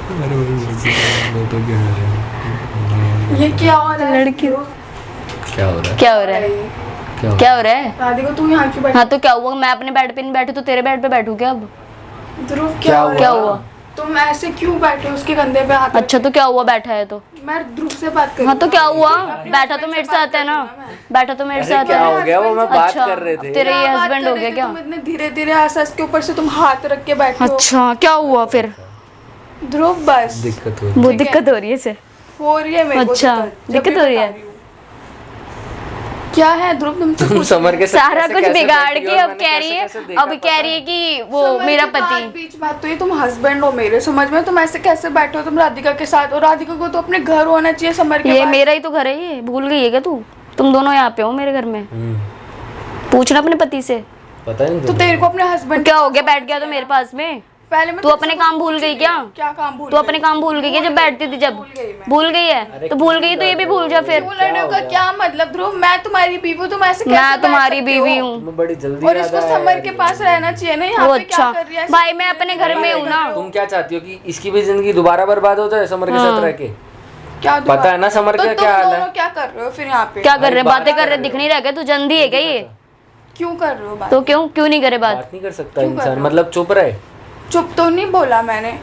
अरे वो तो क्या है ये क्या हो रहा है? लड़की क्या हो रहा है क्या हो रहा है क्या हो रहा है? राधिका तू यहाँ क्यों बैठी? हाँ तो क्या हुआ? मैं अपने बेड पे नहीं बैठी तो तेरे बेड पे बैठू क्या अब? ध्रुव क्या हो क्या रहा है? हुआ? तुम ऐसे क्यों बैठे हो उसके कंधे पे हाथ अच्छा तो क्या हुआ बैठा है तो? रख? मैं ध्रुव से बात कर हाँ तो क्या हुआ? अपने बैठा तो husband मेरे से से बात आता है कर ना, रही हूँ मैं। बैठा तो मेरे से आता क्या है। हो गया? वो मैं बात अच्छा, कर रहे थे। तेरे ये क्या बात हस्बैंड कर हो रही गया थी? क्या? तुम इतने धीरे धीरे हंस के ऊपर से तुम हाथ रख के बैठे हो। अच्छा क्या हुआ फिर? ध्रुव बस दिक्कत हो वो ठीक है। दिक्कत हो रही है इसे? हो रही है मेरे को अच्छा, जब दिक्कत भी हो रही बता है? हूँ। क्या है ध्रुव तुमसे तुम पूछ समर के साथ सारा कैसे- कुछ कैसे बिगाड़ बैठी के और अब मैंने कह रही है, कैसे-कैसे देखा अब पता कह है? रही है कि वो समझ मेरा के बाद पति। बीच बात तो ये तुम हस्बैंड हो मेरे, समझ में? तुम ऐसे कैसे बैठे हो तुम राधिका के साथ? और राधिका को तो अपने घर होना चाहिए समर के ये पास। मेरा ही तो घर है, ये भूल गई है क्या तू? तुम दोनों यहाँ पे हो मेरे घर में, पूछना अपने पति से। पता नहीं तो तेरे को अपने हस्बैंड क्या हो गया? बैठ गया तो मेरे पास में? पहले मैं तू तुझसे अपने काम भूल गई क्या? क्या काम भूल तू अपने काम भूल गई क्या जब बैठती थी? जब भूल गई मैं। भूल गई है तो भूल गई तो ये भी भूल जा फिर। क्यों लड़ने का क्या मतलब ध्रुव? मैं तुम्हारी बीवी हूँ, तुम ऐसे कैसे मैं बैठ तुम्हारी सकते बीवी हो? हूँ। तुम्हें बड़ी जल्दी और याद इसको आया समर है। के पास रहना चाहिए ना, यहाँ वो पे क्या अच्छा कर रही है? भाई मैं अपने घर में हूँ ना। तुम क्या चाहती हो कि इसकी भी जिंदगी दोबारा बर्बाद हो जाए समर के साथ रह के? क्या दुआ? पता है ना समर तो का तुम क्या हाल है? दोनों क्या कर रहे हो फिर यहाँ पे? क्या कर रहे बात बातें कर कर रहे? रहे दिख हो। नहीं रहा क्या? तू जंदी है क्या ये? क्यों कर रहे हो बात? तो क्यों नहीं करे बात? बात नहीं कर सकता क्यों कर इंसान, रहे हो? मतलब चुप रहे चुप तो नहीं बोला मैंने।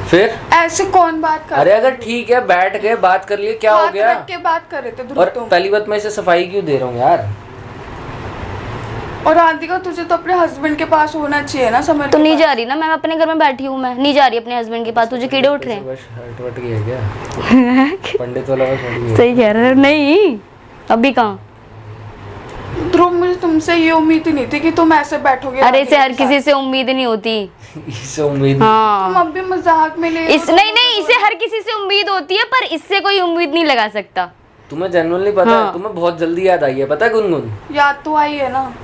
फिर? ऐसे कौन बात कर अरे रहा है? अगर ठीक है बैठ गए बात कर लिए, क्या हो हाथ गया? रख के बात कर रहे थे ध्रुव और तुम। पहली बात मैं इसे सफाई क्यों दे रहा हूँ यार? और राधिका तुझे तो अपने हस्बैंड के पास होना चाहिए ना समर तो के नहीं पास। जा रही ना, मैं अपने घर में बैठी हूँ, मैं नहीं जा रही अपने हस्बैंड के पास। तुझे कीड़े उठ रहे हैं? बस हट वट गया क्या? पंडित वाला बस हट गया। सही कह रहे हो। नहीं अभी कहाँ? ध्रुव मुझे तुमसे ये उम्मीद ही नहीं थी कि तुम ऐसे बैठोगे। अरे इसे राधिका हर के किसी साथ। से उम्मीद नहीं होती। इससे उम्मीद तुम हाँ अब भी मजाक में ले रहे हो। नहीं नहीं, इसे हर किसी से उम्मीद होती है पर इससे कोई उम्मीद नहीं लगा सकता। तुम्हें जेन्युइनली पता हाँ। है? तुम्हें बहुत जल्दी याद आई है, पता है गुनगुन? याद तो आई है ना,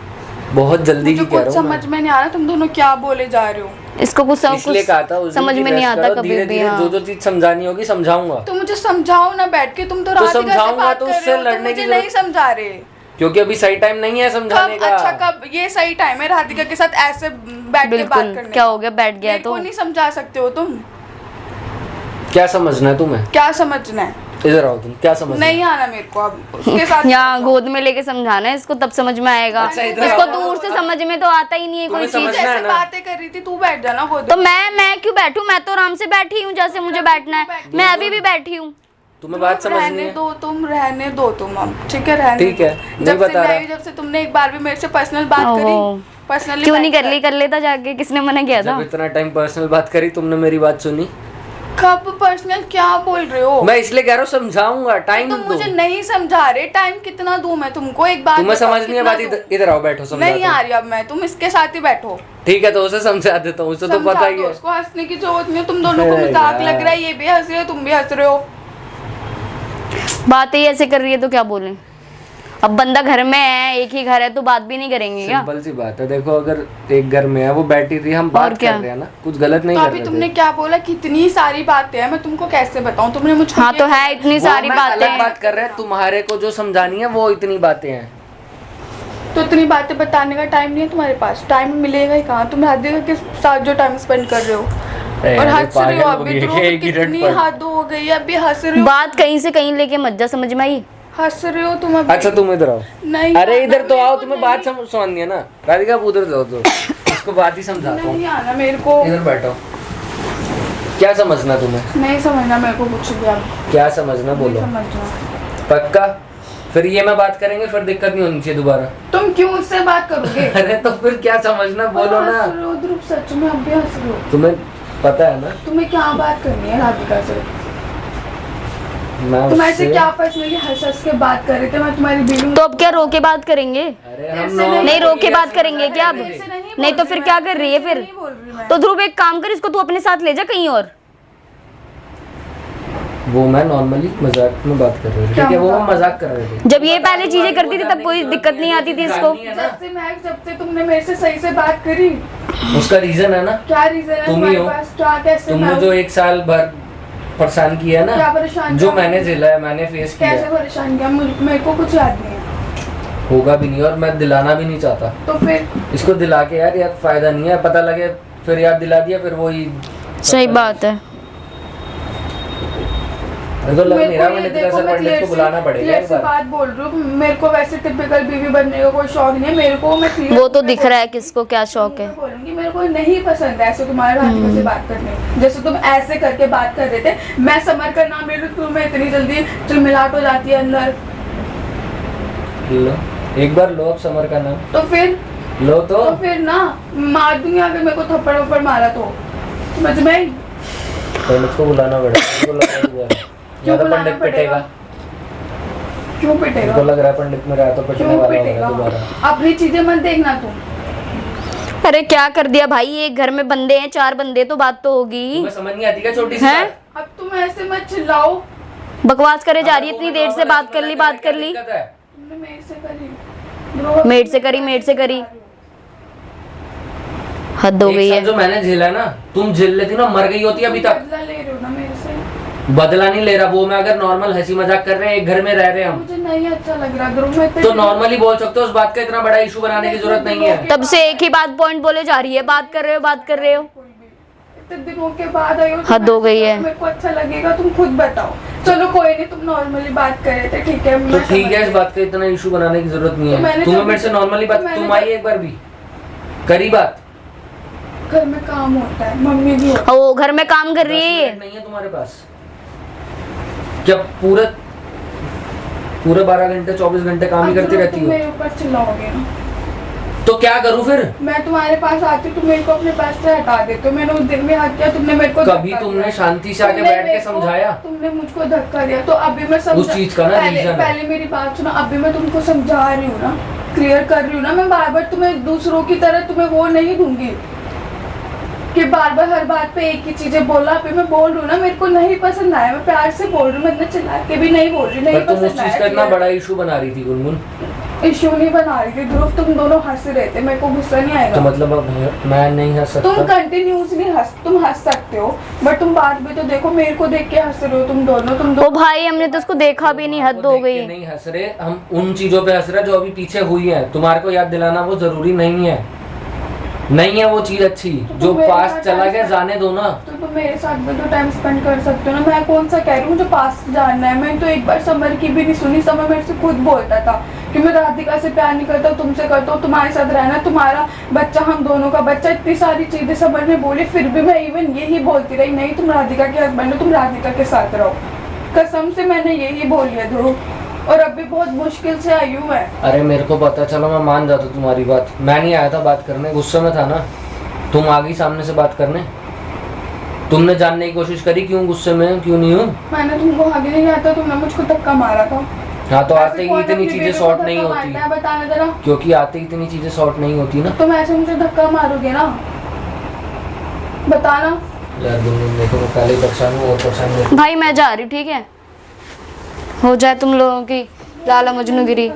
बहुत जल्दी मुझे की कह कुछ रहा हूँ समझ में नहीं आ रहा तुम दोनों क्या बोले जा रहे हो। इसको कुछ मैं। इसलिए कहा था उस दिन समझ की में नहीं rest आता करो, कभी धीरे भी। धीरे हाँ। जो चीज समझानी होगी समझाऊंगा। तो मुझे समझाओ ना बैठ के, तुम तो राधिका से समझाऊंगा बात तो कर उससे रहे हो, तुम लड़ने की मुझे नहीं जरूरत- समझा रहे। क्योंकि अभी सही टाइम नहीं है समझाने कब? का। अच्छा कब ये सही टाइम है राधिका के साथ ऐसे बैठ के बात बिल्कुल। करने क्या का? हो गया? बैठ गया मेरे तो को नहीं समझा सकते हो तुम। क्या समझना है तुम्हें? क्या समझना है? इधर आओ तुम, क्या समझना है? नहीं आना मेरे को अब उसके साथ। यहाँ गोद में लेके समझाना है इसको, तब समझ में आएगा। अच्छा, इधर इसको आओ। दूर से समझ में तो आता ही नहीं है कोई तुम्हें चीज। समझना है जैसे ना? बातें कर रही थी तू बैठ जाना गोद तो में। मैं क्यों बैठूं? मैं तो आराम से बैठी हूँ जैसे मुझे बैठना है। मैं अभी भी बैठी हूँ। तुम्हें बात समझनी रहने है? दो तुम, रहने दो तुम अब, ठीक है? रहने ठीक दो। है, नहीं जब से बता मैं रहा। आई, जब से तुमने एक बार भी मेरे से पर्सनल बात ओहो। करी, पर्सनली क्यों नहीं कर लेता जाके, किसने मना किया था? जब इतना टाइम पर्सनल बात करी तुमने मेरी बात सुनी? कब पर्सनल? क्या बोल रहे हो? मैं इसलिए कह रहा हूँ समझाऊंगा, टाइम तुम दो। मुझे नहीं समझा रहे। टाइम कितना दूं मैं तुमको? एक बात तुम्हें बताओ, समझनी है कितना बात? दूं? इधर आओ, बैठो, समझा नहीं आ रही अब मैं, तुम इसके साथ ही बैठो। ठीक है तो उसे समझा देता हूँ, उसे तो समझा पता ही दो है। उसको, हंसने की जरूरत नहीं है। तुम दोनों को अरे मजाक यार। लग रहा है, ये भी हंस रहे हो तुम भी हंस रहे हो। बात ही ऐसे कर रही है तो क्या बोले? अब बंदा घर में है, एक ही घर है तो बात भी नहीं करेंगे क्या? सिंपल सी बात है, देखो अगर एक घर में है, वो बैठी थी, हम और बात क्या? कर रहे हैं ना, कुछ गलत नहीं तो कर अभी रहे तुमने थे। क्या बोला? कितनी सारी बातें हैं, मैं तुमको कैसे बताऊं? तुमने मुझको हाँ ये तो है इतनी वो सारी मैं अलग बातें। बात कर रहे हैं, तुम्हारे को जो समझानी है वो इतनी बातें हैं। तो इतनी बातें बताने का टाइम नहीं है तुम्हारे पास? टाइम मिलेगा ही कहाँ? तुम राधिका के साथ जो टाइम स्पेंड कर रहे हो और हंस रहे हो अभी। ध्रुव कितनी हद हो गई है, अभी हंस रहे हो। बात कहीं से कहीं लेके मत जा, समझ में आई? हंस रहे हो तुम अभी। अच्छा तुम इधर आओ। नहीं अरे आना इधर तो मेरे आओ, को, तुम्हें नहीं। बात समझनी है ना। राधिका आप उधर जाओ, तो इसको बात ही समझाता हूँ। नहीं आना मेरे को, इधर बैठो। क्या समझना तुम्हें? नहीं समझना मेरे को कुछ भी अब। क्या समझना नहीं बोलो? समझना। पक्का? फिर ये मैं बात करेंगे, फिर दिक्कत नहीं होनी चाहिए दोबारा। तुम क्यों उससे बात करोगे? अरे तो फिर क्या समझना बोलो ना। हंस रहे हो ध्रुव, सच में अब भी हंस रहे हो। तुम्हें पता है ना तुम्हें क्या बात करनी है राधिका से? मैं तुम ऐसे उससे- क्या पर्सनली हंस हंस के बात कर रहे थे? मैं तुम्हारी बीवी हूँ। तो अब क्या रो के बात करेंगे? अरे हम ऐसे लोग- नहीं रो के बात करेंगे क्या अब? ऐसे नहीं बोल नहीं तो रही फिर मैं, क्या कर रही है ऐसे फिर? नहीं बोल रही मैं। तो ध्रुव एक काम कर, इसको तू अपने साथ ले जा कहीं और। वो मैं नॉर्मली मजाक में बात कर रही थी, क्या ठीक है? वो मजाक? हम मजाक कर रहे थे। जब ये पहले चीजें करती थी तब कोई दिक्कत नहीं आती थी इसको। जब से तुमने मेरे से सही से बात करी, उसका रीजन है ना, क्या रीजन है तुम ही तुम्हारे हो। पास? क्या कैसे तुमने मैं जो एक साल भर परेशान किया क्या ना, परेशान जो किया? मैंने झेला है, मैंने फेस किया कैसे है, परेशान किया? मेरे को कुछ याद नहीं है। होगा भी नहीं और मैं दिलाना भी नहीं चाहता तो फिर इसको दिला के। यार फायदा नहीं है, पता लगे फिर याद दिला दिया, फिर वही। सही बात है। मेरे को लग नहीं रहा, ये मैंने देखो, तेरा मैं पंडित को clear बुलाना से- पड़ेगा clear एक से बार। बात बोल रही हूँ, मेरे को वैसे टिपिकल बीवी बनने का कोई शौक नहीं है मेरे को। मैं clear वो तो मैं दिख रहा है किसको क्या शौक है। मैं बोलूंगी मेरे को नहीं पसंद है ऐसे तुम्हारे राधिका से बात करने, जैसे तुम ऐसे करके बात कर रहे थे। मैं समर का नाम ले लूँ तुम्हें इतनी जल्दी चिलमिलाट हो जाती है अंदर। लो एक बार लो अब समर का नाम तो फिर लो तो फिर ना मार दूंगी अगर मेरे को थप्पड़ वप्पड़ मारा तो, समझ में आई? पंडित को बुलाना पड़ेगा। मेरे को लग रहा है इस बार। या तो बुलाना पंडित पिटेगा। क्यों मेरे पिटेगा? को लग रहा है पंडित मेरा हाथों पिटने क्यों वाला पिटेगा? होगा दोबारा। अपनी चीजें मत देखना तुम। अरे क्या कर दिया भाई, एक घर में बंदे हैं, 4 बंदे तो बात तो होगी। तुम्हें समझ नहीं आती क्या छोटी सी हैं? बात? अब तुम ऐसे मत चिल्लाओ। बकवास करे जा रही है, हाँ, इतनी वो देर से नॉर्मल बात कर ली, बात कर ली। दिक्कत है? तुमने मेरे से करी, मेड से करी, मेड से करी। हद हो एक गई साथ है। जो मैंने झेला ना, तुम झेल लेती ना, मर गई होती अभी तक। बदला ले रहे हो ना मेरे से। बदला नहीं ले रहा, वो मैं अगर नॉर्मल हंसी मजाक कर रहे हैं, एक घर में रह रहे हैं हम, मुझे नहीं अच्छा लग रहा ध्रुव, मैं तो नॉर्मली बोल सकते हो। उस बात का इतना बड़ा इशू बनाने की जरूरत नहीं है। तब से एक ही बात पॉइंट बोले जा रही है, बात कर रहे हो, बात कर रहे हो। इतने दिनों के बाद आई हो, हद हो गई है। मेरे को अच्छा लगेगा, तुम खुद बताओ। चलो कोई नहीं, तुम नॉर्मली बात कर रहे थे, ठीक है तो मैं ठीक है, समझ इस बात का इतना इशू बनाने की जरूरत नहीं तो है। मैंने तुम्हें जब- मेरे से नॉर्मली बात, तो मैंने तुम आई जब- एक बार भी करी बात। घर में काम होता है, मम्मी भी होती ओ घर में काम कर रही है 10 ये। मिनट नहीं है तुम्हारे पास क्या? पूरे 12 घंटे 24 घंटे काम ही अब करती ध्रुव, रहती तुम हो। मेरे ऊपर चिल्लाओगे ना, तो क्या करूं फिर? मैं तुम्हारे पास आती हूँ, तुम मेरे को अपने पास से हटा देते हो। मैंने उस दिन में हक किया, तुमने मेरे को कभी धक्का तुमने दिया। शांति से आके तुमने बैठ के मेरे को- समझाया? तुमने मुझको धक्का दिया, तो अभी मैं उस चीज का ना पहले reason है। पहले मेरी बात सुनो, अभी मैं तुमको समझा रही हूँ ना, क्लियर कर रही हूँ ना। मैं बार बार तुम्हें दूसरों की तरह तुम्हें वो नहीं दूंगी कि बार बार हर बात पे एक ही चीजें बोला। अभी मैं बोल रही हूँ ना, मेरे को नहीं पसंद आया, मैं प्यार से बोल रही हूँ, मैं इतना चिल्ला के भी नहीं बोल रही, नहीं पर तुम उस पसंद चीज का इतना आया। बड़ा इशू बना रही थी गुनगुन, इश्यू नहीं बना रही थी ध्रुव, तुम दोनों हंस रहे थे, मेरे को गुस्सा नहीं तो आएगा। मतलब अब मैं नहीं हंस तुम सकता? कंटिन्यूसली तुम हंस सकते हो, बट तुम बात भी तो देखो, मेरे को देख के हंस रहे हो तुम दोनों। ओ भाई हमने तो उसको देखा भी नहीं, हद हो देख के गई। नहीं हंस रहे हम, उन चीजों पे हंस रहे जो अभी पीछे हुई है। तुम्हारे को याद दिलाना वो जरूरी नहीं है, नहीं है वो चीज अच्छी। जो मेरे पास साथ चला गया ऐसा- जाने दो ना। तो तुम मेरे साथ भी तो टाइम स्पेंड कर सकते हो ना। मैं कौन सा कह रही हूँ जो पास जानना है, मैं तो एक बार समर की भी नहीं सुनी। समर मेरे से खुद बोलता था कि मैं राधिका से प्यार नहीं करता, तुमसे करता हूँ, तुम्हारे साथ रहना, तुम्हारा बच्चा हम दोनों का बच्चा। इतनी सारी चीजें समर ने बोली, फिर भी मैं इवन यही बोलती रही, नहीं तुम राधिका के हस्बैंड हो, तुम राधिका के साथ रहो। कसम से मैंने यही बोली है ध्रुव, और अभी बहुत मुश्किल से आई हूँ मैं। अरे मेरे को पता, चलो मैं मान जाता तुम्हारी बात। मैं नहीं आया था बात करने, गुस्से में था ना। तुम आ गई सामने से बात करने, तुमने जानने की कोशिश करी क्यों गुस्से में हूं, क्यों नहीं हूँ। मैंने तुमको आगे नहीं आता, तुमने मुझको धक्का मारा था। हाँ तो आते ऐसे ही कौन इतनी अपनी चीजें बेटी को सॉर्ट धक्का नहीं होती, मारता है, बताना जरा। क्योंकि आते ही इतनी चीजें सॉर्ट नहीं होती ना। तुम ऐसे मुझे धक्का मारोगे ना, बताना। यार गुनगुन देखो, मैं पहले ही परेशान हूँ और परेशान नहीं। भाई मैं जा रही हूँ, ठीक है, हो जाए तुम लोगों की लाला मजनूगिरी।